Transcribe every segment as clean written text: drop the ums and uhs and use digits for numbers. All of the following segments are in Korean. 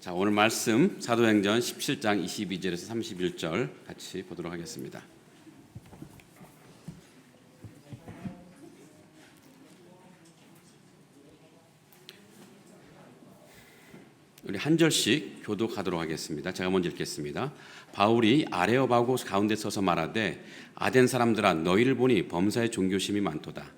자, 오늘 말씀 사도행전 17장 22절에서 31절 같이 보도록 하겠습니다. 우리 한 절씩 교독하도록 하겠습니다. 제가 먼저 읽겠습니다. 바울이 아레오바고 가운데 서서 말하되 아덴 사람들아 너희를 보니 범사의 종교심이 많도다.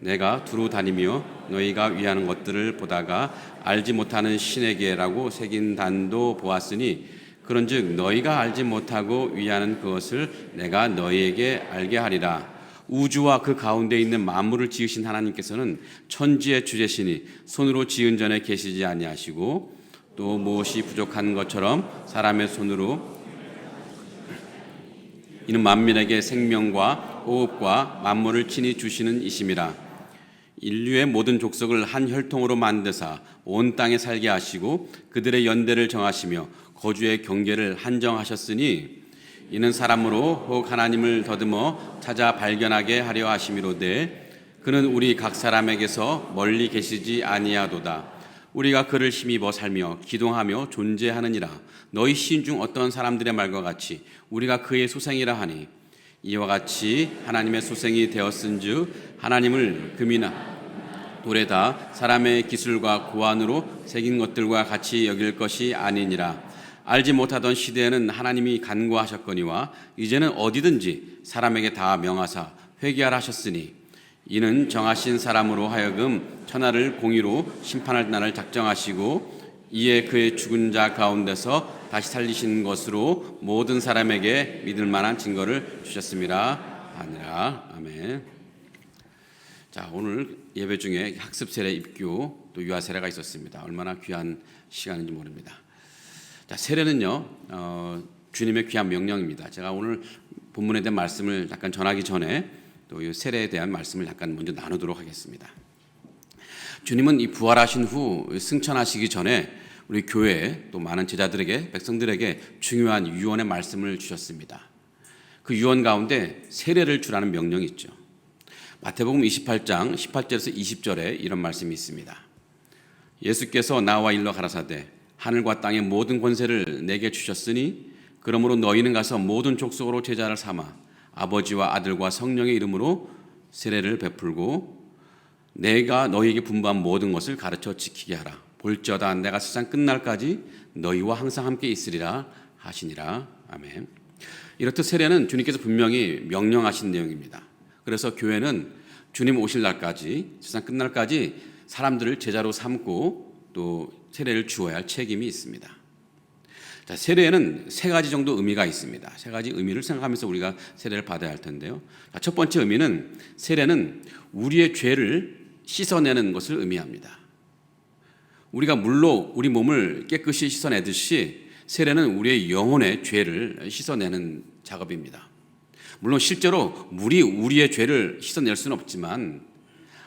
내가 두루 다니며 너희가 위하는 것들을 보다가 알지 못하는 신에게라고 새긴 단도 보았으니 그런즉 너희가 알지 못하고 위하는 그것을 내가 너희에게 알게 하리라. 우주와 그 가운데 있는 만물을 지으신 하나님께서는 천지의 주제시니 손으로 지은 전에 계시지 아니하시고 또 무엇이 부족한 것처럼 사람의 손으로 이는 만민에게 생명과 호흡과 만물을 친히 주시는 이심이라. 인류의 모든 족속을 한 혈통으로 만드사 온 땅에 살게 하시고 그들의 연대를 정하시며 거주의 경계를 한정하셨으니 이는 사람으로 혹 하나님을 더듬어 찾아 발견하게 하려 하심이로되 그는 우리 각 사람에게서 멀리 계시지 아니하도다. 우리가 그를 힘입어 살며 기동하며 존재하느니라. 너희 시인 중 어떤 사람들의 말과 같이 우리가 그의 소생이라 하니 이와 같이 하나님의 소생이 되었은즉 하나님을 금이나 돌에다 사람의 기술과 고안으로 새긴 것들과 같이 여길 것이 아니니라. 알지 못하던 시대에는 하나님이 간구하셨거니와 이제는 어디든지 사람에게 다 명하사 회개하라 하셨으니 이는 정하신 사람으로 하여금 천하를 공의로 심판할 날을 작정하시고 이에 그의 죽은 자 가운데서 다시 살리신 것으로 모든 사람에게 믿을 만한 증거를 주셨습니다. 아니라. 아멘. 자, 오늘 예배 중에 학습 세례, 입교, 또 유아 세례가 있었습니다. 얼마나 귀한 시간인지 모릅니다. 자, 세례는요, 주님의 귀한 명령입니다. 제가 오늘 본문에 대한 말씀을 약간 전하기 전에 또 이 세례에 대한 말씀을 약간 먼저 나누도록 하겠습니다. 주님은 이 부활하신 후 승천하시기 전에 우리 교회에 또 많은 제자들에게, 백성들에게 중요한 유언의 말씀을 주셨습니다. 그 유언 가운데 세례를 주라는 명령이 있죠. 마태복음 28장 18절에서 20절에 이런 말씀이 있습니다. 예수께서 나와 일러 가라사대 하늘과 땅의 모든 권세를 내게 주셨으니 그러므로 너희는 가서 모든 족속으로 제자를 삼아 아버지와 아들과 성령의 이름으로 세례를 베풀고 내가 너희에게 분부한 모든 것을 가르쳐 지키게 하라. 볼지어다 내가 세상 끝날까지 너희와 항상 함께 있으리라 하시니라. 아멘. 이렇듯 세례는 주님께서 분명히 명령하신 내용입니다. 그래서 교회는 주님 오실 날까지, 세상 끝날까지 사람들을 제자로 삼고 또 세례를 주어야 할 책임이 있습니다. 자, 세례에는 세 가지 정도 의미가 있습니다. 세 가지 의미를 생각하면서 우리가 세례를 받아야 할 텐데요. 자, 첫 번째 의미는 세례는 우리의 죄를 씻어내는 것을 의미합니다. 우리가 물로 우리 몸을 깨끗이 씻어내듯이 세례는 우리의 영혼의 죄를 씻어내는 작업입니다. 물론 실제로 물이 우리의 죄를 씻어낼 수는 없지만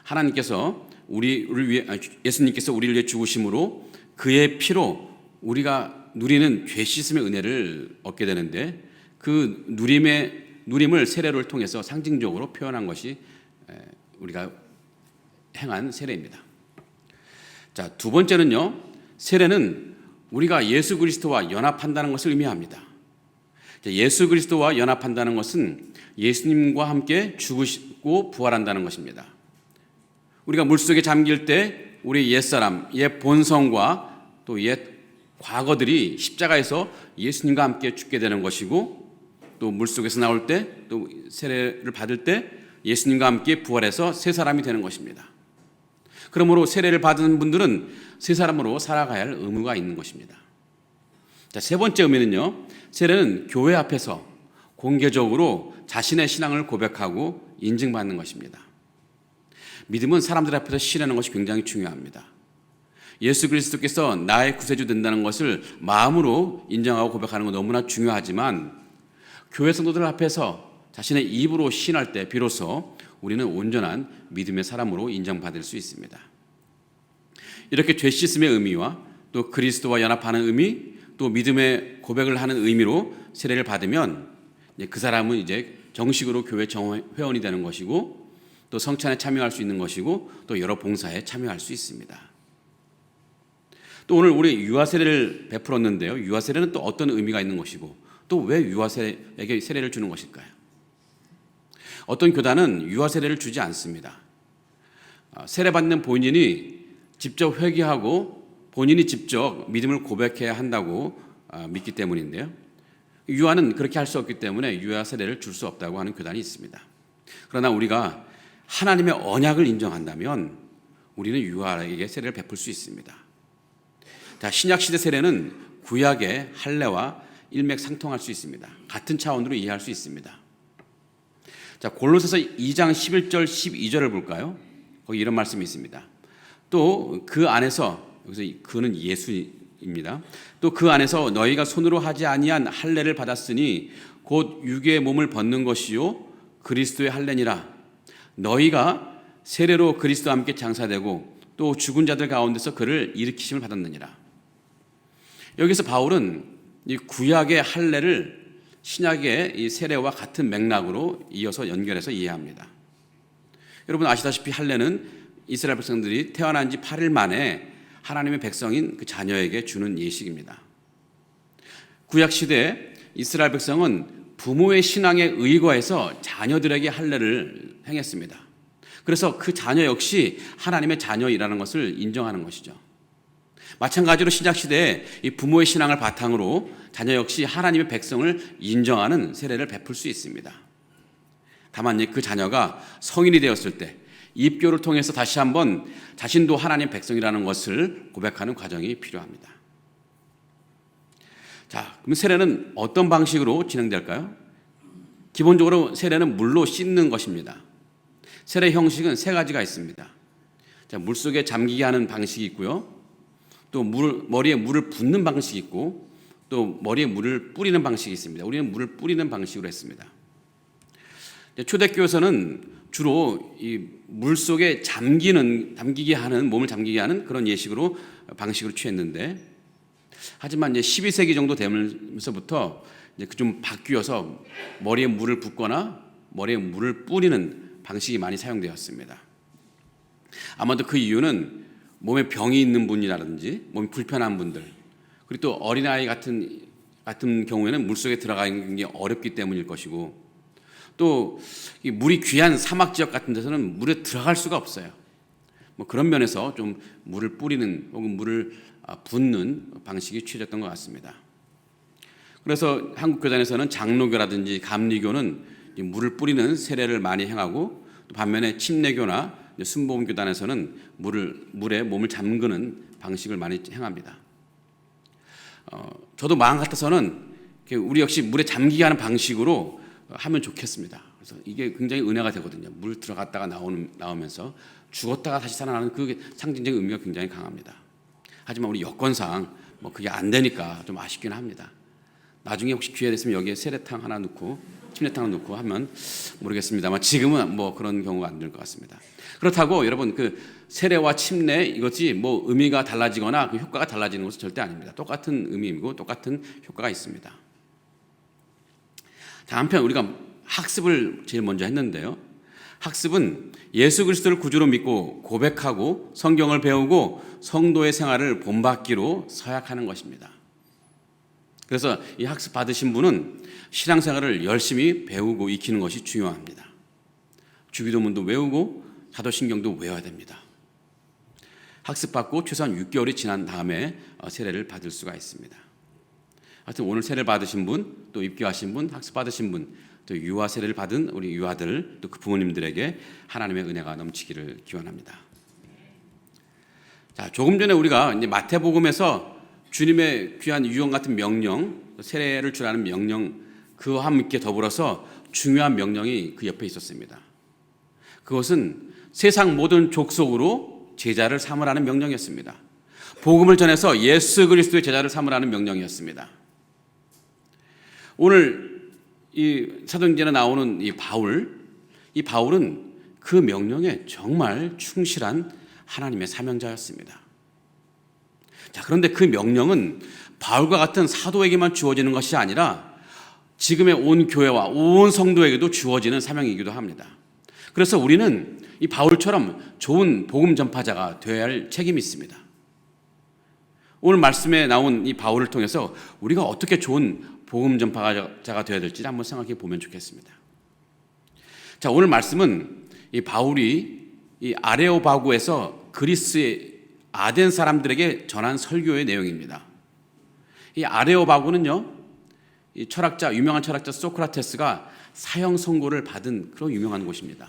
하나님께서 우리를 위해, 예수님께서 우리를 위해 죽으심으로 그의 피로 우리가 누리는 죄 씻음의 은혜를 얻게 되는데 그 누림을 세례를 통해서 상징적으로 표현한 것이 우리가 행한 세례입니다. 자, 두 번째는요, 세례는 우리가 예수 그리스도와 연합한다는 것을 의미합니다. 예수 그리스도와 연합한다는 것은 예수님과 함께 죽으시고 부활한다는 것입니다. 우리가 물속에 잠길 때 우리 옛사람, 옛 본성과 또 옛 과거들이 십자가에서 예수님과 함께 죽게 되는 것이고 또 물속에서 나올 때 또 세례를 받을 때 예수님과 함께 부활해서 새 사람이 되는 것입니다. 그러므로 세례를 받은 분들은 새 사람으로 살아가야 할 의무가 있는 것입니다. 자, 세 번째 의미는요, 세례는 교회 앞에서 공개적으로 자신의 신앙을 고백하고 인증받는 것입니다. 믿음은 사람들 앞에서 실현하는 것이 굉장히 중요합니다. 예수 그리스도께서 나의 구세주 된다는 것을 마음으로 인정하고 고백하는 건 너무나 중요하지만 교회 성도들 앞에서 자신의 입으로 시인할 때 비로소 우리는 온전한 믿음의 사람으로 인정받을 수 있습니다. 이렇게 죄 씻음의 의미와 또 그리스도와 연합하는 의미, 또 믿음의 고백을 하는 의미로 세례를 받으면 그 사람은 이제 정식으로 교회 회원이 되는 것이고 또 성찬에 참여할 수 있는 것이고 또 여러 봉사에 참여할 수 있습니다. 또 오늘 우리 유아 세례를 베풀었는데요. 유아 세례는 또 어떤 의미가 있는 것이고 또 왜 유아 세례에게 세례를 주는 것일까요? 어떤 교단은 유아 세례를 주지 않습니다. 세례받는 본인이 직접 회개하고 본인이 직접 믿음을 고백해야 한다고 믿기 때문인데요. 유아는 그렇게 할 수 없기 때문에 유아 세례를 줄 수 없다고 하는 교단이 있습니다. 그러나 우리가 하나님의 언약을 인정한다면 우리는 유아에게 세례를 베풀 수 있습니다. 자, 신약시대 세례는 구약의 할례와 일맥상통할 수 있습니다. 같은 차원으로 이해할 수 있습니다. 자, 골로새서 2장 11절 12절을 볼까요? 거기 이런 말씀이 있습니다. 또 그 안에서, 여기서 그는 예수입니다. 또 그 안에서 너희가 손으로 하지 아니한 할례를 받았으니 곧 육의 몸을 벗는 것이요 그리스도의 할례니라. 너희가 세례로 그리스도와 함께 장사되고 또 죽은 자들 가운데서 그를 일으키심을 받았느니라. 여기서 바울은 이 구약의 할례를 신약의 이 세례와 같은 맥락으로 이어서 연결해서 이해합니다. 여러분 아시다시피 할례는 이스라엘 백성들이 태어난 지 8일 만에 하나님의 백성인 그 자녀에게 주는 예식입니다. 구약 시대에 이스라엘 백성은 부모의 신앙에 의거해서 자녀들에게 할례를 행했습니다. 그래서 그 자녀 역시 하나님의 자녀이라는 것을 인정하는 것이죠. 마찬가지로 신약 시대에 이 부모의 신앙을 바탕으로 자녀 역시 하나님의 백성을 인정하는 세례를 베풀 수 있습니다. 다만 그 자녀가 성인이 되었을 때 입교를 통해서 다시 한번 자신도 하나님의 백성이라는 것을 고백하는 과정이 필요합니다. 자, 그럼 세례는 어떤 방식으로 진행될까요? 기본적으로 세례는 물로 씻는 것입니다. 세례 형식은 세 가지가 있습니다. 자, 물속에 잠기게 하는 방식이 있고요. 또 머리에 물을 붓는 방식이 있고 또 머리에 물을 뿌리는 방식이 있습니다. 우리는 물을 뿌리는 방식으로 했습니다. 초대교회에서는 주로 이 물속에 담기게 하는, 몸을 잠기게 하는 그런 예식으로 방식으로 취했는데, 하지만 이제 12세기 정도 되면서부터 이제 좀 바뀌어서 머리에 물을 붓거나 머리에 물을 뿌리는 방식이 많이 사용되었습니다. 아마도 그 이유는 몸에 병이 있는 분이라든지 몸이 불편한 분들, 그리고 또 어린아이 같은 경우에는 물속에 들어가는 게 어렵기 때문일 것이고, 또 이 물이 귀한 사막 지역 같은 데서는 물에 들어갈 수가 없어요. 뭐 그런 면에서 좀 물을 뿌리는 혹은 물을 붓는 방식이 취해졌던 것 같습니다. 그래서 한국 교단에서는 장로교라든지 감리교는 물을 뿌리는 세례를 많이 행하고, 또 반면에 침례교나 순복음 교단에서는 물에 몸을 잠그는 방식을 많이 행합니다. 저도 마음 같아서는 우리 역시 물에 잠기게 하는 방식으로 하면 좋겠습니다. 그래서 이게 굉장히 은혜가 되거든요. 물 들어갔다가 나오면서 죽었다가 다시 살아나는 그 상징적인 의미가 굉장히 강합니다. 하지만 우리 여건상 그게 안 되니까 좀 아쉽긴 합니다. 나중에 혹시 기회 됐으면 여기에 세례탕 하나 넣고 침례탕 넣고 하면 모르겠습니다만 지금은 그런 경우가 안 될 것 같습니다. 그렇다고 여러분 그 세례와 침례 이것이 의미가 달라지거나 그 효과가 달라지는 것은 절대 아닙니다. 똑같은 의미이고 똑같은 효과가 있습니다. 자, 한편 우리가 학습을 제일 먼저 했는데요. 학습은 예수 그리스도를 구주로 믿고 고백하고 성경을 배우고 성도의 생활을 본받기로 서약하는 것입니다. 그래서 이 학습 받으신 분은 신앙생활을 열심히 배우고 익히는 것이 중요합니다. 주기도문도 외우고 사도신경도 외워야 됩니다. 학습받고 최소한 6개월이 지난 다음에 세례를 받을 수가 있습니다. 하여튼 오늘 세례를 받으신 분, 또 입교하신 분, 학습 받으신 분, 또 유아 세례를 받은 우리 유아들, 또 그 부모님들에게 하나님의 은혜가 넘치기를 기원합니다. 자, 조금 전에 우리가 이제 마태복음에서 주님의 귀한 유언 같은 명령, 세례를 주라는 명령, 그와 함께 더불어서 중요한 명령이 그 옆에 있었습니다. 그것은 세상 모든 족속으로 제자를 삼으라는 명령이었습니다. 복음을 전해서 예수 그리스도의 제자를 삼으라는 명령이었습니다. 오늘 이 사도행전에 나오는 이 바울은 그 명령에 정말 충실한 하나님의 사명자였습니다. 자, 그런데 그 명령은 바울과 같은 사도에게만 주어지는 것이 아니라 지금의 온 교회와 온 성도에게도 주어지는 사명이기도 합니다. 그래서 우리는 이 바울처럼 좋은 복음 전파자가 되어야 할 책임이 있습니다. 오늘 말씀에 나온 이 바울을 통해서 우리가 어떻게 좋은 복음 전파자가 되어야 될지 한번 생각해 보면 좋겠습니다. 자, 오늘 말씀은 이 바울이 이 아레오바구에서 그리스의 아덴 사람들에게 전한 설교의 내용입니다. 이 아레오바구는요, 이 유명한 철학자 소크라테스가 사형 선고를 받은 그런 유명한 곳입니다.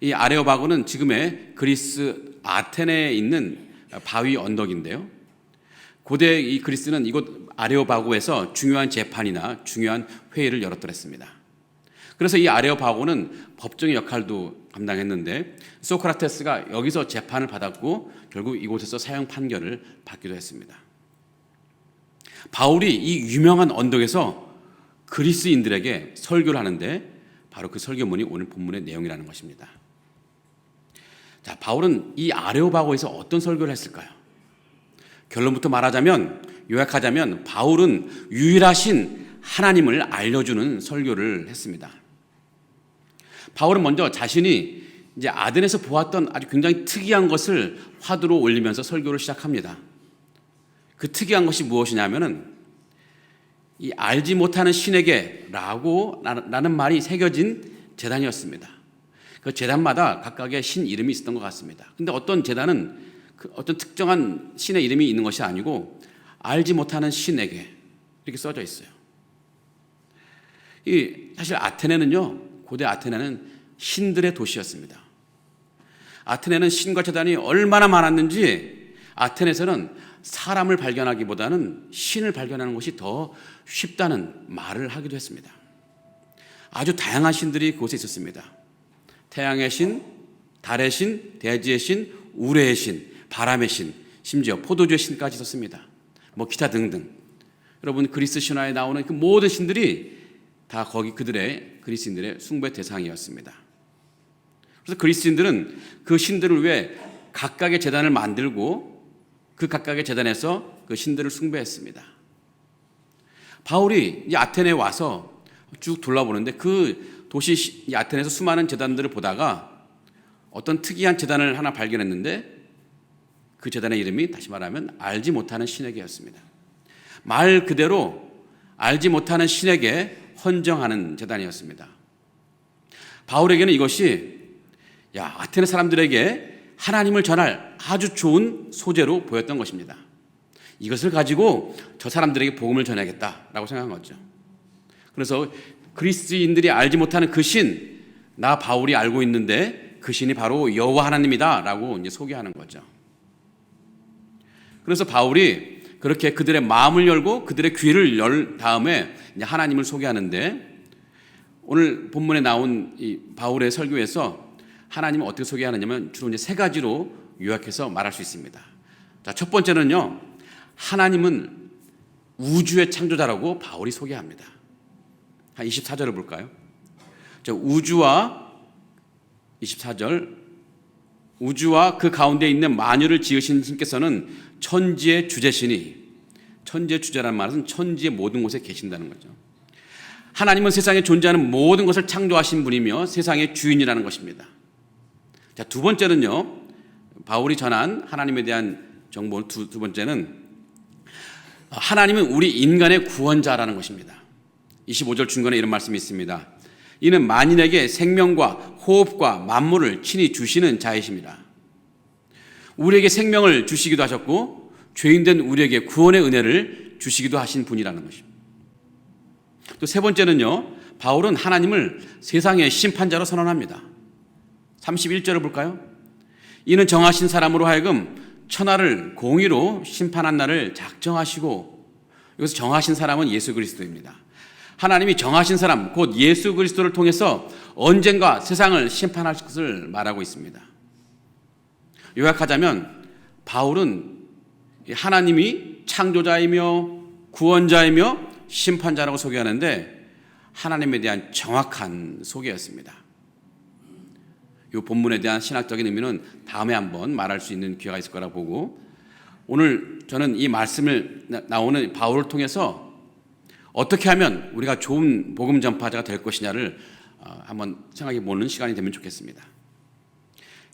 이 아레오바구는 지금의 그리스 아테네에 있는 바위 언덕인데요. 고대 이 그리스는 이곳 아레오바구에서 중요한 재판이나 중요한 회의를 열었더랬습니다. 그래서 이 아레오바구는 법정의 역할도 감당했는데 소크라테스가 여기서 재판을 받았고 결국 이곳에서 사형 판결을 받기도 했습니다. 바울이 이 유명한 언덕에서 그리스인들에게 설교를 하는데 바로 그 설교문이 오늘 본문의 내용이라는 것입니다. 자, 바울은 이 아레오바고에서 어떤 설교를 했을까요? 결론부터 요약하자면 바울은 유일하신 하나님을 알려주는 설교를 했습니다. 바울은 먼저 자신이 이제 아덴에서 보았던 아주 굉장히 특이한 것을 화두로 올리면서 설교를 시작합니다. 그 특이한 것이 무엇이냐면은 이 알지 못하는 신에게라고 라는 말이 새겨진 제단이었습니다. 그 제단마다 각각의 신 이름이 있었던 것 같습니다. 근데 어떤 제단은 어떤 특정한 신의 이름이 있는 것이 아니고 알지 못하는 신에게 이렇게 써져 있어요. 사실 고대 아테네는 신들의 도시였습니다. 아테네는 신과 제단이 얼마나 많았는지 아테네에서는 사람을 발견하기보다는 신을 발견하는 것이 더 쉽다는 말을 하기도 했습니다. 아주 다양한 신들이 그곳에 있었습니다. 태양의 신, 달의 신, 대지의 신, 우레의 신, 바람의 신, 심지어 포도주의 신까지 있었습니다. 기타 등등. 여러분 그리스 신화에 나오는 그 모든 신들이 다 거기 그리스인들의 숭배 대상이었습니다. 그래서 그리스인들은 그 신들을 위해 각각의 제단을 만들고 그 각각의 제단에서 그 신들을 숭배했습니다. 바울이 이 아테네에 와서 쭉 둘러보는데 그 도시 이 아테네에서 수많은 제단들을 보다가 어떤 특이한 제단을 하나 발견했는데 그 제단의 이름이 다시 말하면 알지 못하는 신에게였습니다. 말 그대로 알지 못하는 신에게 헌정하는 제단이었습니다. 바울에게는 이것이 아테네 사람들에게 하나님을 전할 아주 좋은 소재로 보였던 것입니다. 이것을 가지고 저 사람들에게 복음을 전해야겠다라고 생각한 거죠. 그래서 그리스인들이 알지 못하는 그 신, 나 바울이 알고 있는데 그 신이 바로 여호와 하나님이다라고 이제 소개하는 거죠. 그래서 바울이 그렇게 그들의 마음을 열고 그들의 귀를 열 다음에 이제 하나님을 소개하는데 오늘 본문에 나온 이 바울의 설교에서 하나님을 어떻게 소개하느냐면 주로 이제 세 가지로 요약해서 말할 수 있습니다. 자, 첫 번째는요, 하나님은 우주의 창조자라고 바울이 소개합니다. 한 24절을 볼까요? 우주와 24절, 우주와 그 가운데 있는 만유를 지으신 신께서는 천지의 주제시니, 천지의 주제라는 말은 천지의 모든 곳에 계신다는 거죠. 하나님은 세상에 존재하는 모든 것을 창조하신 분이며 세상의 주인이라는 것입니다. 자, 두 번째는요, 바울이 전한 하나님에 대한 정보 두 번째는 하나님은 우리 인간의 구원자라는 것입니다. 25절 중간에 이런 말씀이 있습니다. 이는 만인에게 생명과 호흡과 만물을 친히 주시는 자이십니다. 우리에게 생명을 주시기도 하셨고 죄인된 우리에게 구원의 은혜를 주시기도 하신 분이라는 것입니다. 또 세 번째는요, 바울은 하나님을 세상의 심판자로 선언합니다. 31절을 볼까요? 이는 정하신 사람으로 하여금 천하를 공의로 심판한 날을 작정하시고, 여기서 정하신 사람은 예수 그리스도입니다. 하나님이 정하신 사람, 곧 예수 그리스도를 통해서 언젠가 세상을 심판할 것을 말하고 있습니다. 요약하자면 바울은 하나님이 창조자이며 구원자이며 심판자라고 소개하는데 하나님에 대한 정확한 소개였습니다. 이 본문에 대한 신학적인 의미는 다음에 한번 말할 수 있는 기회가 있을 거라 보고, 오늘 저는 이 말씀을 나오는 바울을 통해서 어떻게 하면 우리가 좋은 복음 전파자가 될 것이냐를 한번 생각해 보는 시간이 되면 좋겠습니다.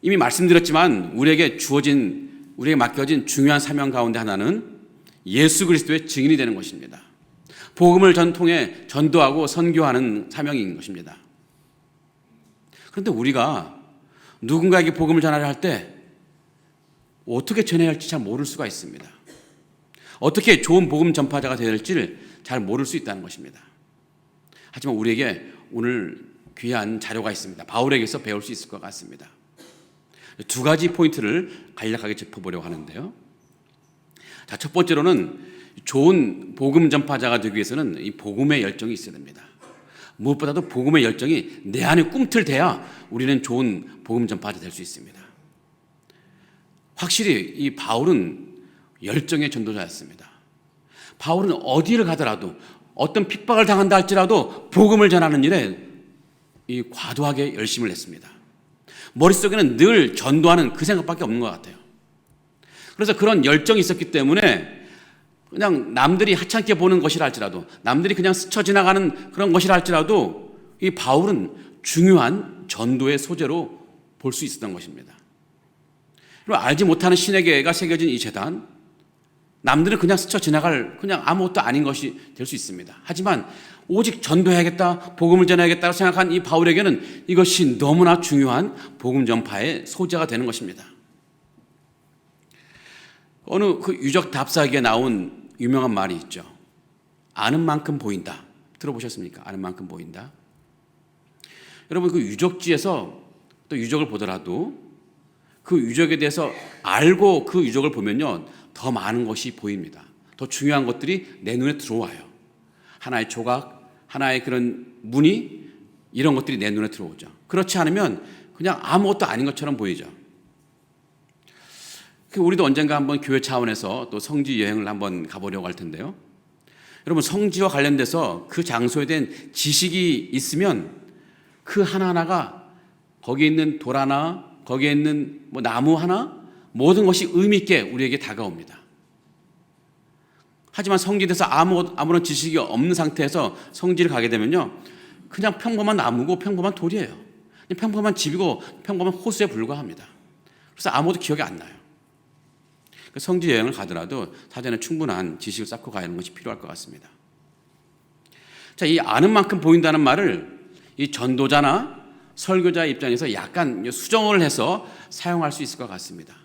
이미 말씀드렸지만 우리에게 주어진 우리에게 맡겨진 중요한 사명 가운데 하나는 예수 그리스도의 증인이 되는 것입니다. 복음을 통해 전도하고 선교하는 사명인 것입니다. 그런데 우리가 누군가에게 복음을 전하려 할 때 어떻게 전해야 할지 잘 모를 수가 있습니다. 어떻게 좋은 복음 전파자가 되어야 할지를 잘 모를 수 있다는 것입니다. 하지만 우리에게 오늘 귀한 자료가 있습니다. 바울에게서 배울 수 있을 것 같습니다. 두 가지 포인트를 간략하게 짚어보려고 하는데요. 자, 첫 번째로는 좋은 복음 전파자가 되기 위해서는 이 복음의 열정이 있어야 됩니다. 무엇보다도 복음의 열정이 내 안에 꿈틀대야 우리는 좋은 복음 전파자 될 수 있습니다. 확실히 이 바울은 열정의 전도자였습니다. 바울은 어디를 가더라도 어떤 핍박을 당한다 할지라도 복음을 전하는 일에 이 과도하게 열심을 냈습니다. 머릿속에는 늘 전도하는 그 생각밖에 없는 것 같아요. 그래서 그런 열정이 있었기 때문에 그냥 남들이 하찮게 보는 것이라 할지라도, 남들이 그냥 스쳐 지나가는 그런 것이라 할지라도 이 바울은 중요한 전도의 소재로 볼 수 있었던 것입니다. 그리고 알지 못하는 신에게가 새겨진 이 제단, 남들은 그냥 스쳐 지나갈 그냥 아무것도 아닌 것이 될 수 있습니다. 하지만 오직 전도해야겠다, 복음을 전해야겠다고 생각한 이 바울에게는 이것이 너무나 중요한 복음 전파의 소재가 되는 것입니다. 어느 그 유적 답사기에 나온 유명한 말이 있죠. 아는 만큼 보인다. 들어보셨습니까? 아는 만큼 보인다. 여러분, 그 유적지에서 또 유적을 보더라도 그 유적에 대해서 알고 그 유적을 보면요, 더 많은 것이 보입니다. 더 중요한 것들이 내 눈에 들어와요. 하나의 조각, 하나의 그런 무늬, 이런 것들이 내 눈에 들어오죠. 그렇지 않으면 그냥 아무것도 아닌 것처럼 보이죠. 우리도 언젠가 한번 교회 차원에서 또 성지 여행을 한번 가보려고 할 텐데요. 여러분, 성지와 관련돼서 그 장소에 대한 지식이 있으면 그 하나하나가 거기에 있는 돌 하나, 거기에 있는 뭐 나무 하나, 모든 것이 의미 있게 우리에게 다가옵니다. 하지만 성지에 대해서 아무런 지식이 없는 상태에서 성지를 가게 되면요, 그냥 평범한 나무고 평범한 돌이에요. 그냥 평범한 집이고 평범한 호수에 불과합니다. 그래서 아무것도 기억이 안 나요. 성지 여행을 가더라도 사전에 충분한 지식을 쌓고 가는 것이 필요할 것 같습니다. 자, 이 아는 만큼 보인다는 말을 이 전도자나 설교자의 입장에서 약간 수정을 해서 사용할 수 있을 것 같습니다.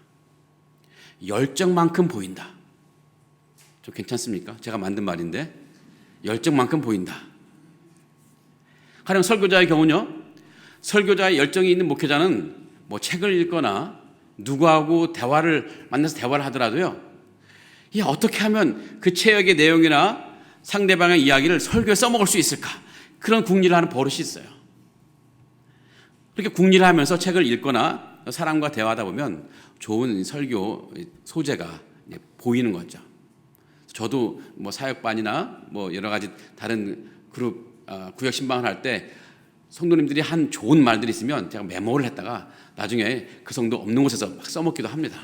열정만큼 보인다. 좀 괜찮습니까? 제가 만든 말인데, 열정만큼 보인다. 가령 설교자의 경우는요, 설교자의 열정이 있는 목회자는 뭐 책을 읽거나 누구하고 만나서 대화를 하더라도요, 이 어떻게 하면 그 책의 내용이나 상대방의 이야기를 설교에 써먹을 수 있을까? 그런 궁리를 하는 버릇이 있어요. 그렇게 궁리를 하면서 책을 읽거나 사람과 대화하다 보면 좋은 설교 소재가 보이는 거죠. 저도 뭐 사역반이나 뭐 여러 가지 다른 그룹 구역 신방을 할 때 성도님들이 한 좋은 말들이 있으면 제가 메모를 했다가 나중에 그 성도 없는 곳에서 막 써먹기도 합니다.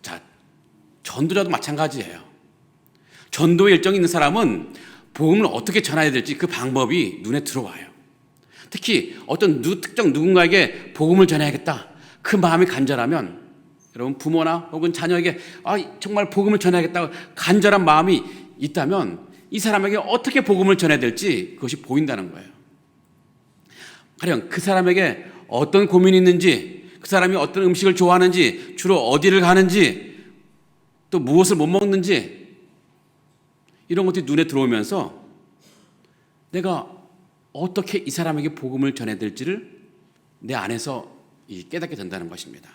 자, 전도자도 마찬가지예요. 전도의 열정이 있는 사람은 복음을 어떻게 전해야 될지 그 방법이 눈에 들어와요. 특히 어떤 특정 누군가에게 복음을 전해야겠다, 그 마음이 간절하면, 여러분 부모나 혹은 자녀에게 정말 복음을 전해야겠다고 간절한 마음이 있다면 이 사람에게 어떻게 복음을 전해야 될지 그것이 보인다는 거예요. 가령 그 사람에게 어떤 고민이 있는지, 그 사람이 어떤 음식을 좋아하는지, 주로 어디를 가는지, 또 무엇을 못 먹는지, 이런 것들이 눈에 들어오면서 내가 어떻게 이 사람에게 복음을 전해야 될지를 내 안에서 깨닫게 된다는 것입니다.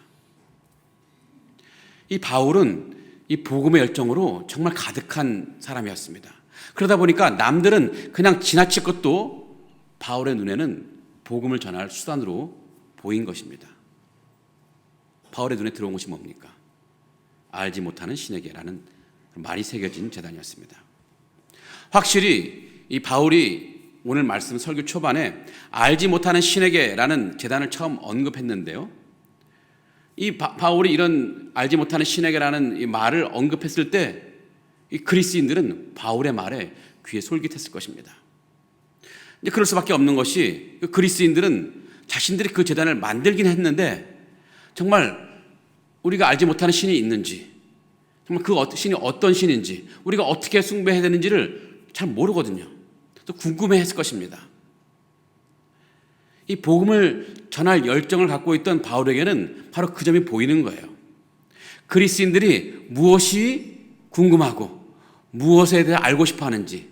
이 바울은 이 복음의 열정으로 정말 가득한 사람이었습니다. 그러다 보니까 남들은 그냥 지나칠 것도 바울의 눈에는 복음을 전할 수단으로 보인 것입니다. 바울의 눈에 들어온 것이 뭡니까? 알지 못하는 신에게라는 말이 새겨진 제단이었습니다. 확실히 이 바울이 오늘 말씀 설교 초반에 알지 못하는 신에게라는 제단을 처음 언급했는데요, 이 바울이 이런 알지 못하는 신에게라는 이 말을 언급했을 때 이 그리스인들은 바울의 말에 귀에 솔깃했을 것입니다. 이제 그럴 수밖에 없는 것이 그리스인들은 자신들이 그 제단을 만들긴 했는데 정말 우리가 알지 못하는 신이 있는지, 정말 그 신이 어떤 신인지, 우리가 어떻게 숭배해야 되는지를 잘 모르거든요. 또 궁금해했을 것입니다. 이 복음을 전할 열정을 갖고 있던 바울에게는 바로 그 점이 보이는 거예요. 그리스인들이 무엇이 궁금하고 무엇에 대해 알고 싶어 하는지,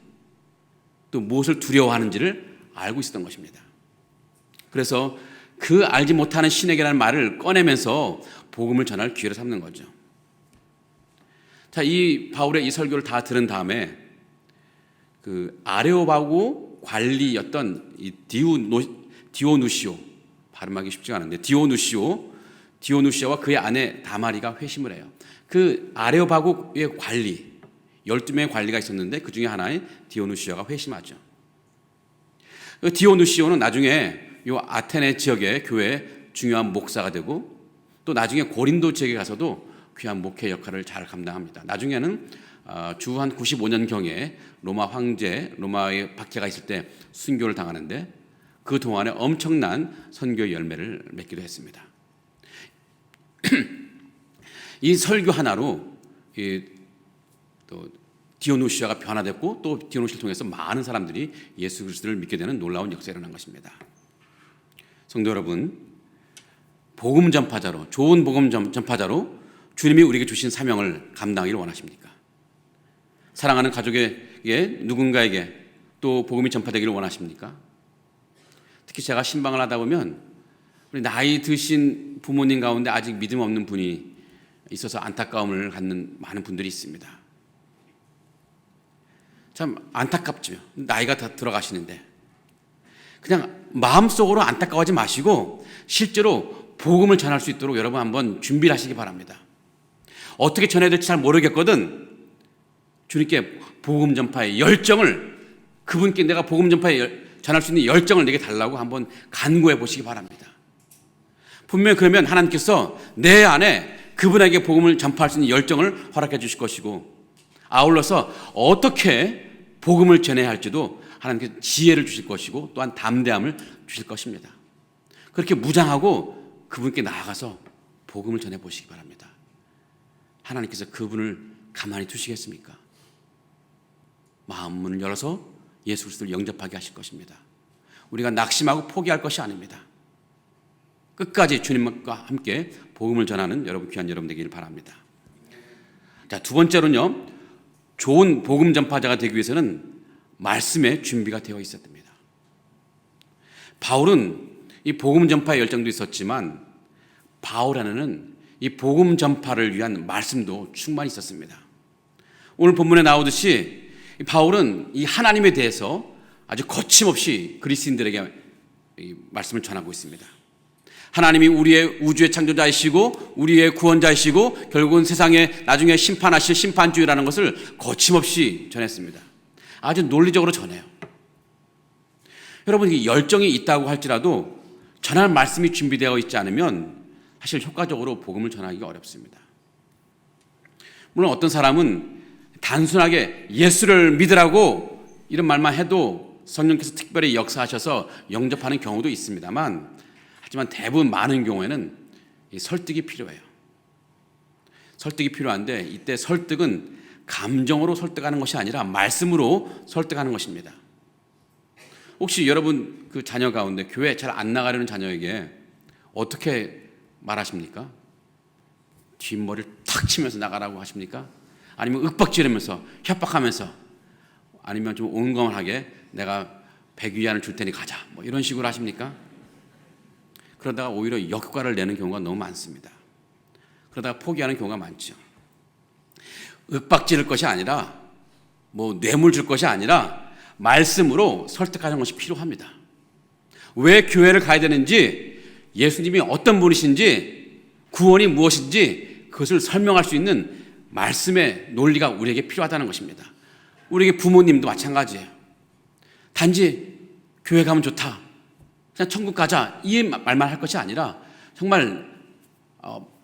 또 무엇을 두려워하는지를 알고 있었던 것입니다. 그래서 그 알지 못하는 신에게라는 말을 꺼내면서 복음을 전할 기회를 삼는 거죠. 자, 이 바울의 이 설교를 다 들은 다음에 그 아레오바고 관리였던 이 디오누시오, 발음하기 쉽지가 않은데 디오누시오와 그의 아내 다마리가 회심을 해요. 그 아레오바고의 관리, 12명의 관리가 있었는데 그 중에 하나인 디오누시오가 회심하죠. 그 디오누시오는 나중에 이 아테네 지역의 교회의 중요한 목사가 되고, 또 나중에 고린도 지역에 가서도 귀한 목회 역할을 잘 감당합니다. 나중에는 주 한 95년경에 로마에 박해가 있을 때 순교를 당하는데, 그 동안에 엄청난 선교의 열매를 맺기도 했습니다. 이 설교 하나로 또 디오누시아가 변화됐고, 또 디오누시아를 통해서 많은 사람들이 예수 그리스도를 믿게 되는 놀라운 역사가 일어난 것입니다. 성도 여러분, 복음 전파자로, 좋은 복음 전파자로 주님이 우리에게 주신 사명을 감당하기를 원하십니까? 사랑하는 가족에게, 누군가에게 또 복음이 전파되기를 원하십니까? 특히 제가 신방을 하다 보면 우리 나이 드신 부모님 가운데 아직 믿음 없는 분이 있어서 안타까움을 갖는 많은 분들이 있습니다. 참 안타깝죠. 나이가 다 들어가시는데. 그냥 마음속으로 안타까워하지 마시고 실제로 복음을 전할 수 있도록 여러분 한번 준비를 하시기 바랍니다. 어떻게 전해야 될지 잘 모르겠거든 주님께 복음 전파의 열정을, 그분께 내가 복음 전파에 전할 수 있는 열정을 내게 달라고 한번 간구해 보시기 바랍니다. 분명히 그러면 하나님께서 내 안에 그분에게 복음을 전파할 수 있는 열정을 허락해 주실 것이고, 아울러서 어떻게 복음을 전해야 할지도 하나님께서 지혜를 주실 것이고, 또한 담대함을 주실 것입니다. 그렇게 무장하고 그분께 나아가서 복음을 전해 보시기 바랍니다. 하나님께서 그분을 가만히 두시겠습니까? 마음 문을 열어서 예수 그리스도를 영접하게 하실 것입니다. 우리가 낙심하고 포기할 것이 아닙니다. 끝까지 주님과 함께 복음을 전하는 여러분, 귀한 여러분 되기를 바랍니다. 자, 두 번째로는요, 좋은 복음 전파자가 되기 위해서는 말씀에 준비가 되어 있어야 됩니다. 바울은 이 복음 전파의 열정도 있었지만 바울 안에는 이 복음 전파를 위한 말씀도 충만히 있었습니다. 오늘 본문에 나오듯이 바울은 이 하나님에 대해서 아주 거침없이 그리스인들에게 이 말씀을 전하고 있습니다. 하나님이 우리의 우주의 창조자이시고 우리의 구원자이시고 결국은 세상에 나중에 심판하실 심판주의라는 것을 거침없이 전했습니다. 아주 논리적으로 전해요. 여러분, 이 열정이 있다고 할지라도 전할 말씀이 준비되어 있지 않으면 사실 효과적으로 복음을 전하기가 어렵습니다. 물론 어떤 사람은 단순하게 예수를 믿으라고 이런 말만 해도 성령께서 특별히 역사하셔서 영접하는 경우도 있습니다만, 하지만 대부분 많은 경우에는 이 설득이 필요해요. 설득이 필요한데 이때 설득은 감정으로 설득하는 것이 아니라 말씀으로 설득하는 것입니다. 혹시 여러분 그 자녀 가운데 교회 잘 안 나가려는 자녀에게 어떻게 말하십니까? 뒷머리를 탁 치면서 나가라고 하십니까? 아니면 윽박지르면서 협박하면서, 아니면 좀 온건하게 내가 100위안을 줄 테니 가자, 뭐 이런 식으로 하십니까? 그러다가 오히려 역효과를 내는 경우가 너무 많습니다. 그러다가 포기하는 경우가 많죠. 윽박지를 것이 아니라, 뭐 뇌물 줄 것이 아니라 말씀으로 설득하는 것이 필요합니다. 왜 교회를 가야 되는지, 예수님이 어떤 분이신지, 구원이 무엇인지 그것을 설명할 수 있는 말씀의 논리가 우리에게 필요하다는 것입니다. 우리에게 부모님도 마찬가지예요. 단지 교회 가면 좋다, 그냥 천국 가자, 이 말만 할 것이 아니라 정말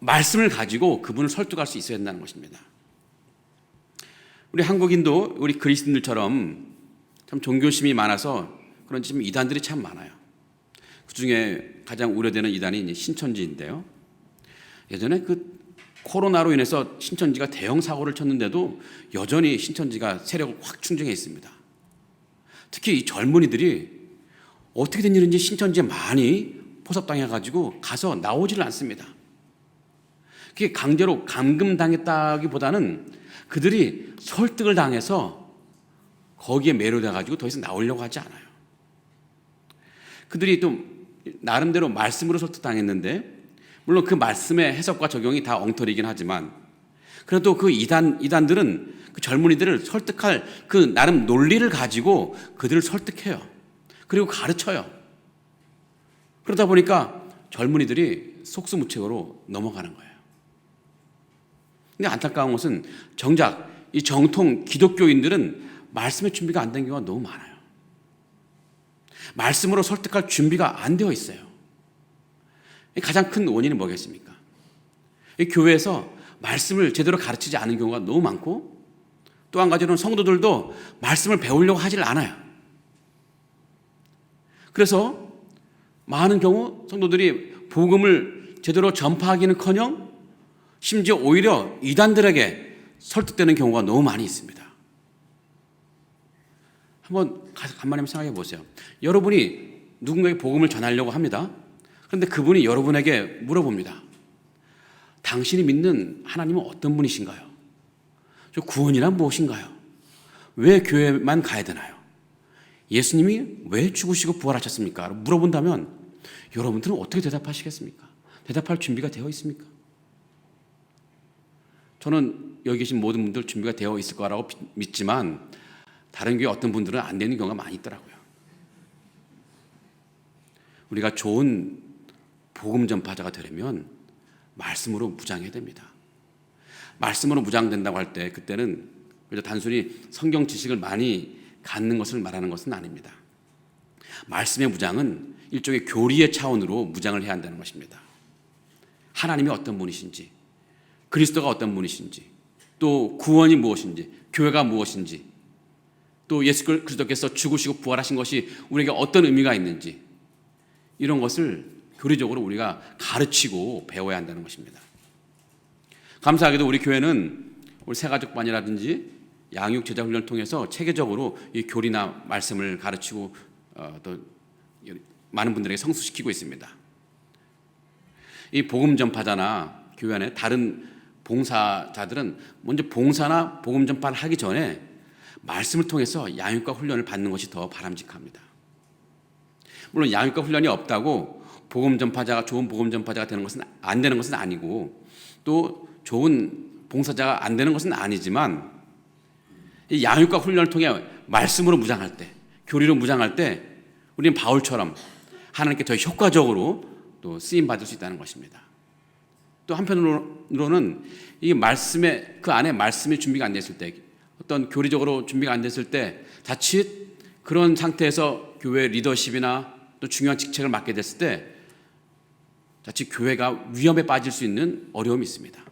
말씀을 가지고 그분을 설득할 수 있어야 된다는 것입니다. 우리 한국인도 우리 그리스도인들처럼 참 종교심이 많아서 그런지 좀 이단들이 참 많아요. 그 중에 가장 우려되는 이단이 신천지인데요. 예전에 그 코로나로 인해서 신천지가 대형 사고를 쳤는데도 여전히 신천지가 세력을 확 충정해 있습니다. 특히 이 젊은이들이 어떻게 된 일인지 신천지에 많이 포섭당해가지고 가서 나오지를 않습니다. 그게 강제로 감금당했다기보다는 그들이 설득을 당해서 거기에 매료돼가지고 더 이상 나오려고 하지 않아요. 그들이 또 나름대로 말씀으로 설득당했는데, 물론 그 말씀의 해석과 적용이 다 엉터리이긴 하지만, 그래도 그 이단들은 그 젊은이들을 설득할 그 나름 논리를 가지고 그들을 설득해요. 그리고 가르쳐요. 그러다 보니까 젊은이들이 속수무책으로 넘어가는 거예요. 근데 안타까운 것은 정작 이 정통 기독교인들은 말씀의 준비가 안 된 경우가 너무 많아요. 말씀으로 설득할 준비가 안 되어 있어요. 가장 큰 원인은 뭐겠습니까? 이 교회에서 말씀을 제대로 가르치지 않은 경우가 너무 많고, 또 한 가지로는 성도들도 말씀을 배우려고 하질 않아요. 그래서 많은 경우 성도들이 복음을 제대로 전파하기는커녕 심지어 오히려 이단들에게 설득되는 경우가 너무 많이 있습니다. 한번 간만에 생각해 보세요. 여러분이 누군가에게 복음을 전하려고 합니다. 그런데 그분이 여러분에게 물어봅니다. 당신이 믿는 하나님은 어떤 분이신가요? 저 구원이란 무엇인가요? 왜 교회만 가야 되나요? 예수님이 왜 죽으시고 부활하셨습니까? 물어본다면 여러분들은 어떻게 대답하시겠습니까? 대답할 준비가 되어 있습니까? 저는 여기 계신 모든 분들 준비가 되어 있을 거라고 믿지만, 다른 교회 어떤 분들은 안 되는 경우가 많이 있더라고요. 우리가 좋은 복음 전파자가 되려면 말씀으로 무장해야 됩니다. 말씀으로 무장된다고 할 때 그때는 단순히 성경 지식을 많이 갖는 것을 말하는 것은 아닙니다. 말씀의 무장은 일종의 교리의 차원으로 무장을 해야 한다는 것입니다. 하나님이 어떤 분이신지, 그리스도가 어떤 분이신지, 또 구원이 무엇인지, 교회가 무엇인지, 또 예수 그리스도께서 죽으시고 부활하신 것이 우리에게 어떤 의미가 있는지, 이런 것을 교리적으로 우리가 가르치고 배워야 한다는 것입니다. 감사하게도 우리 교회는 우리 새가족반이라든지 양육 제자 훈련을 통해서 체계적으로 이 교리나 말씀을 가르치고 또 많은 분들에게 성수시키고 있습니다. 이 복음 전파자나 교회 안에 다른 봉사자들은 먼저 봉사나 복음 전파를 하기 전에 말씀을 통해서 양육과 훈련을 받는 것이 더 바람직합니다. 물론 양육과 훈련이 없다고 복음 전파자가 좋은 복음 전파자가 되는 것은 안 되는 것은 아니고, 또 좋은 봉사자가 안 되는 것은 아니지만, 이 양육과 훈련을 통해 말씀으로 무장할 때, 교리로 무장할 때 우리는 바울처럼 하나님께 더 효과적으로 또 쓰임 받을 수 있다는 것입니다. 또 한편으로는 이 말씀의 그 안에 말씀이 준비가 안 됐을 때, 어떤 교리적으로 준비가 안 됐을 때 자칫 그런 상태에서 교회 리더십이나 또 중요한 직책을 맡게 됐을 때 자칫 교회가 위험에 빠질 수 있는 어려움이 있습니다.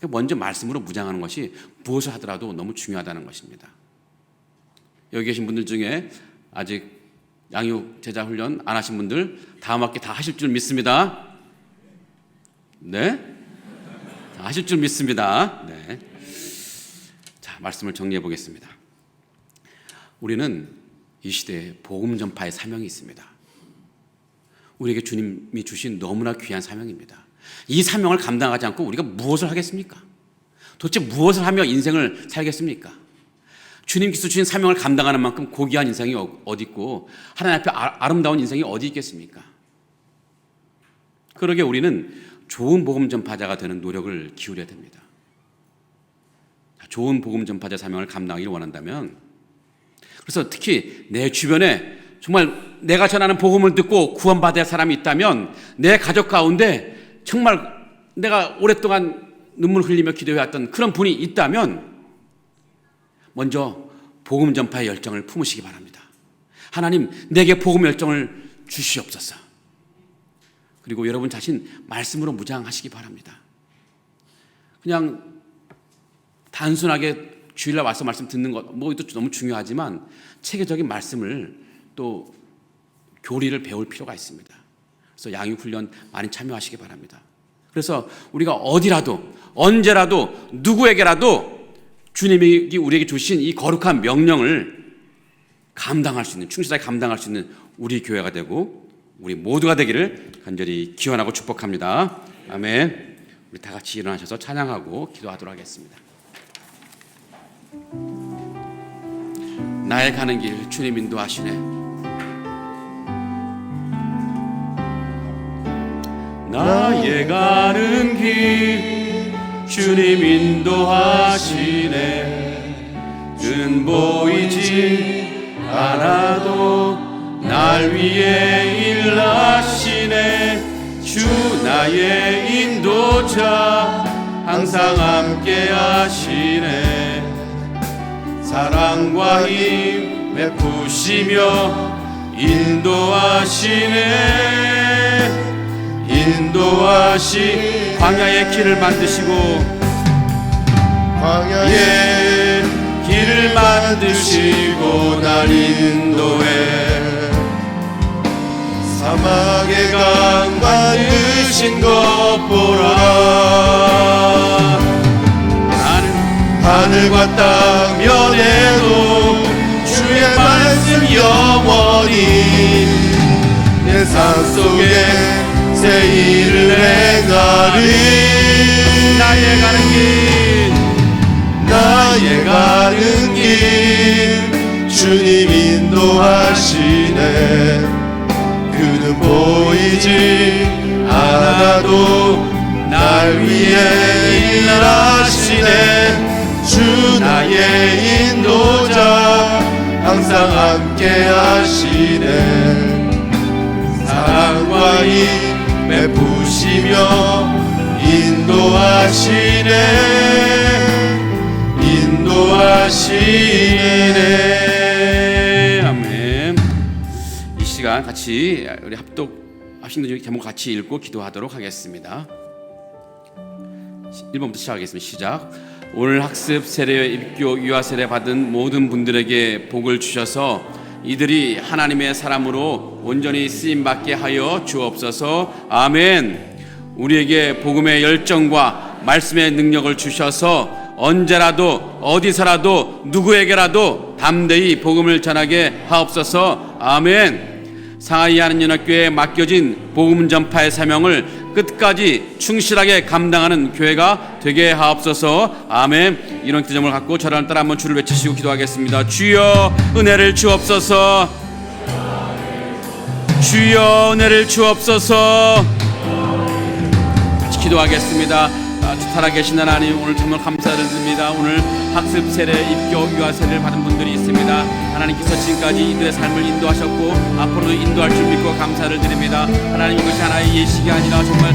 먼저 말씀으로 무장하는 것이 무엇을 하더라도 너무 중요하다는 것입니다. 여기 계신 분들 중에 아직 양육 제자 훈련 안 하신 분들 다음 학기 다 하실 줄 믿습니다. 네? 다 하실 줄 믿습니다. 네. 자, 말씀을 정리해 보겠습니다. 우리는 이 시대에 복음 전파의 사명이 있습니다. 우리에게 주님이 주신 너무나 귀한 사명입니다. 이 사명을 감당하지 않고 우리가 무엇을 하겠습니까? 도대체 무엇을 하며 인생을 살겠습니까? 주님께서 주신 사명을 감당하는 만큼 고귀한 인생이 어디 있고 하나님 앞에 아름다운 인생이 어디 있겠습니까? 그러게 우리는 좋은 복음 전파자가 되는 노력을 기울여야 됩니다. 좋은 복음 전파자 사명을 감당하기를 원한다면, 그래서 특히 내 주변에 정말 내가 전하는 복음을 듣고 구원받아야 할 사람이 있다면, 내 가족 가운데 정말 내가 오랫동안 눈물 흘리며 기도해왔던 그런 분이 있다면 먼저 복음 전파의 열정을 품으시기 바랍니다. 하나님, 내게 복음 열정을 주시옵소서. 그리고 여러분 자신 말씀으로 무장하시기 바랍니다. 그냥 단순하게 주일날 와서 말씀 듣는 것, 이것도 너무 중요하지만 체계적인 말씀을 또 교리를 배울 필요가 있습니다. 그래서 양육훈련 많이 참여하시기 바랍니다. 그래서 우리가 어디라도 언제라도 누구에게라도 주님이 우리에게 주신 이 거룩한 명령을 감당할 수 있는, 충실하게 감당할 수 있는 우리 교회가 되고 우리 모두가 되기를 간절히 기원하고 축복합니다. 아멘. 우리 다 같이 일어나셔서 찬양하고 기도하도록 하겠습니다. 나의 가는 길 주님 인도하시네. 나의 가는 길 주님 인도하시네. 그는 보이지 않아도 날 위해 일하시네. 주 나의 인도자 항상 함께 하시네. 사랑과 힘 베푸시며 인도하시네. 광야의 길을 만드시고 광야의 길을 만드시고 날 인도해. 사막의 강 만드신 것 보라. 하늘과 땅 면에도 주의 말씀 영원히 내 삶 속에 새 일을 행하리. 나의 가는 길 주님 인도하시네. 그는 보이지 않아도 날 위해 일하시네. 주 나의 인도자 항상 함께 하시네. 사랑과 힘 베푸시며 인도하시네. 아멘. 이 시간 같이 우리 합독하신 제목 같이 읽고 기도하도록 하겠습니다. 1번부터 시작하겠습니다. 시작. 오늘 학습 세례, 입교, 유아 세례 받은 모든 분들에게 복을 주셔서 이들이 하나님의 사람으로 온전히 쓰임받게 하여 주옵소서. 아멘. 우리에게 복음의 열정과 말씀의 능력을 주셔서 언제라도 어디서라도 누구에게라도 담대히 복음을 전하게 하옵소서. 아멘. 상하이 한인연합교회에 맡겨진 복음 전파의 사명을 끝까지 충실하게 감당하는 교회가 되게 하옵소서. 아멘. 이런 기점을 갖고 저를 따라 한번 주를 외치시고 기도하겠습니다. 주여 은혜를 주옵소서. 주여 은혜를 주옵소서. 같이 기도하겠습니다. 살아계신 하나님, 오늘 정말 감사를 드립니다. 오늘 학습 세례, 입교, 유아 세례를 받은 분들이 있습니다. 하나님께서 지금까지 이들의 삶을 인도하셨고 앞으로도 인도할 줄 믿고 감사를 드립니다. 하나님, 이것이 하나의 예식이 아니라 정말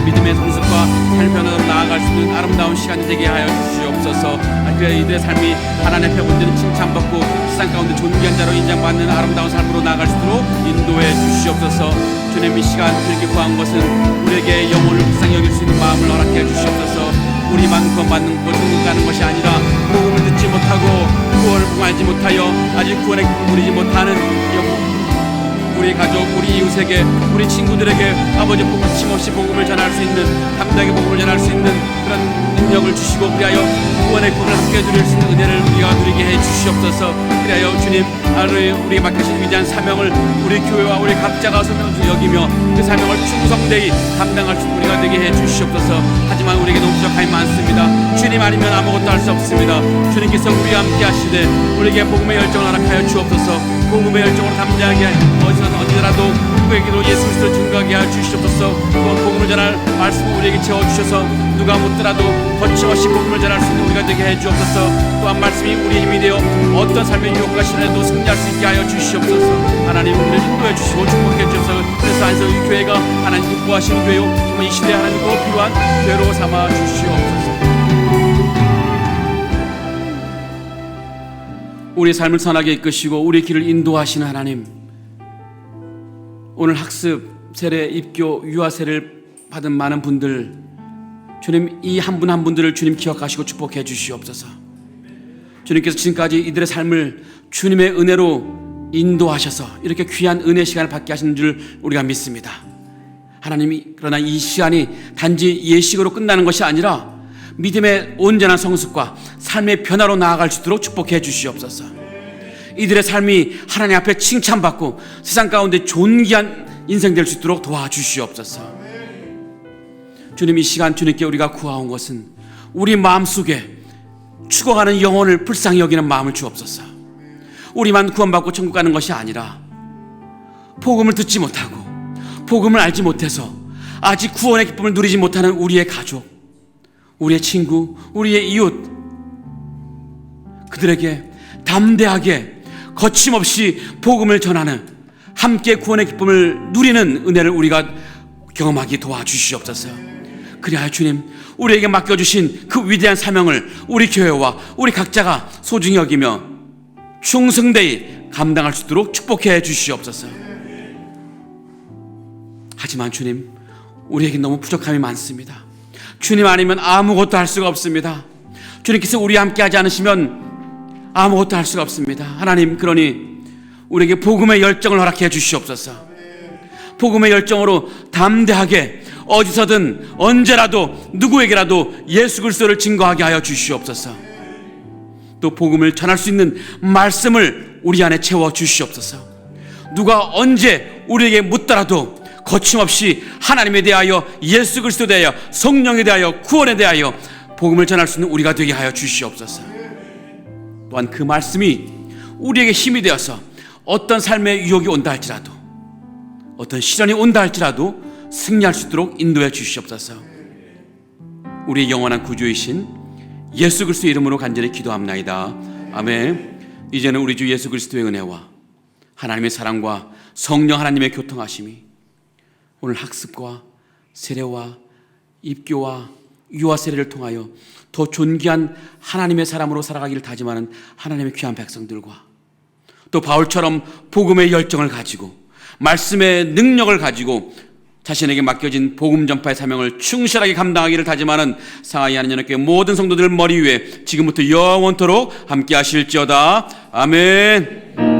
믿음의 성숙과 삶의 변화로 나아갈 수 있는 아름다운 시간이 되게 하여 주시옵소서. 그래 이들의 삶이 하나님의 분들은 칭찬받고 세상 가운데 존귀한 자로 인정받는 아름다운 삶으로 나아갈 수 있도록 인도해 주시옵소서. 주님, 이 시간 그렇게 구한 것은 우리에게 영혼을 불쌍히 여길 수 있는 마음을 허락해 주시옵소서. 우리만 구원받는 것, 천국 가는 것이 아니라 복음을 듣지 못하고 구원을 알지 못하여 아직 구원의 기쁨을 누리지 못하는 우리 가족, 우리 이웃에게, 우리 친구들에게 아버지 거침없이 복음을 전할 수 있는, 담대하게 복음을 전할 수 있는 그런 능력을 주시고 그리하여 구원의 꿈을 함께 누릴 수 있는 은혜를 우리가 누리게 해 주시옵소서. 그리하여 주님, 우리에게 맡기신 위대한 사명을 우리 교회와 우리 각자가 소명을 여기며 그 사명을 충성되이 감당할 수 있는 우리가 되게 해 주시옵소서. 하지만 우리에게 너무 부족함이 많습니다. 주님 아니면 아무것도 할 수 없습니다. 주님께서 우리와 함께 하시되 우리에게 복음의 열정을 허락하여 주옵소서. 복음의 열정으로 담대하게 어디라도 누구에게도 예수 그리스도를 증거하게 하여 주시옵소서. 복음을 전할 말씀을 우리에게 채워주셔서 누가 묻더라도 거침없이 복음을 전할 수 있는 우리가 되게 해 주옵소서. 또한 말씀이 우리의 힘이 되어 어떤 삶의 유혹과 시련에도 승리할 수 있게 하여 주시옵소서. 하나님, 우리를 인도해 주시고 축복해 주셔서 그래서 안에서 이 교회가 하나님 구하시는 교회요, 정말 이 시대에 하나님 꼭 필요한 교회로 삼아 주시옵소서. 우리의 삶을 선하게 이끄시고 우리의 길을 인도하시는 하나님, 오늘 학습, 세례, 입교, 유아 세례를 받은 많은 분들, 주님 이 한 분 한 분들을 주님 기억하시고 축복해 주시옵소서. 주님께서 지금까지 이들의 삶을 주님의 은혜로 인도하셔서 이렇게 귀한 은혜 시간을 받게 하시는 줄 우리가 믿습니다. 하나님이 그러나 이 시간이 단지 예식으로 끝나는 것이 아니라 믿음의 온전한 성숙과 삶의 변화로 나아갈 수 있도록 축복해 주시옵소서. 이들의 삶이 하나님 앞에 칭찬받고 세상 가운데 존귀한 인생 될 수 있도록 도와주시옵소서. 주님, 이 시간 주님께 우리가 구하온 것은 우리 마음속에 죽어가는 영혼을 불쌍히 여기는 마음을 주옵소서. 우리만 구원받고 천국 가는 것이 아니라 복음을 듣지 못하고 복음을 알지 못해서 아직 구원의 기쁨을 누리지 못하는 우리의 가족, 우리의 친구, 우리의 이웃, 그들에게 담대하게 거침없이 복음을 전하는, 함께 구원의 기쁨을 누리는 은혜를 우리가 경험하게 도와주시옵소서. 그리하여 주님, 우리에게 맡겨주신 그 위대한 사명을 우리 교회와 우리 각자가 소중히 여기며 충성되이 감당할 수 있도록 축복해 주시옵소서. 하지만 주님, 우리에게 너무 부족함이 많습니다. 주님 아니면 아무것도 할 수가 없습니다. 주님께서 우리와 함께 하지 않으시면 아무것도 할 수가 없습니다. 하나님, 그러니 우리에게 복음의 열정을 허락해 주시옵소서. 복음의 열정으로 담대하게 어디서든 언제라도 누구에게라도 예수 그리스도를 증거하게 하여 주시옵소서. 또 복음을 전할 수 있는 말씀을 우리 안에 채워 주시옵소서. 누가 언제 우리에게 묻더라도 거침없이 하나님에 대하여, 예수 그리스도에 대하여, 성령에 대하여, 구원에 대하여 복음을 전할 수 있는 우리가 되게 하여 주시옵소서. 또한 그 말씀이 우리에게 힘이 되어서 어떤 삶의 유혹이 온다 할지라도, 어떤 시련이 온다 할지라도 승리할 수 있도록 인도해 주시옵소서. 우리의 영원한 구주이신 예수 그리스도의 이름으로 간절히 기도합나이다. 아멘. 이제는 우리 주 예수 그리스도의 은혜와 하나님의 사랑과 성령 하나님의 교통하심이 오늘 학습과 세례와 입교와 유아 세례를 통하여 더 존귀한 하나님의 사람으로 살아가기를 다짐하는 하나님의 귀한 백성들과, 또 바울처럼 복음의 열정을 가지고 말씀의 능력을 가지고 자신에게 맡겨진 복음 전파의 사명을 충실하게 감당하기를 다짐하는 상하이 하나님의 모든 성도들 머리 위에 지금부터 영원토록 함께 하실지어다. 아멘.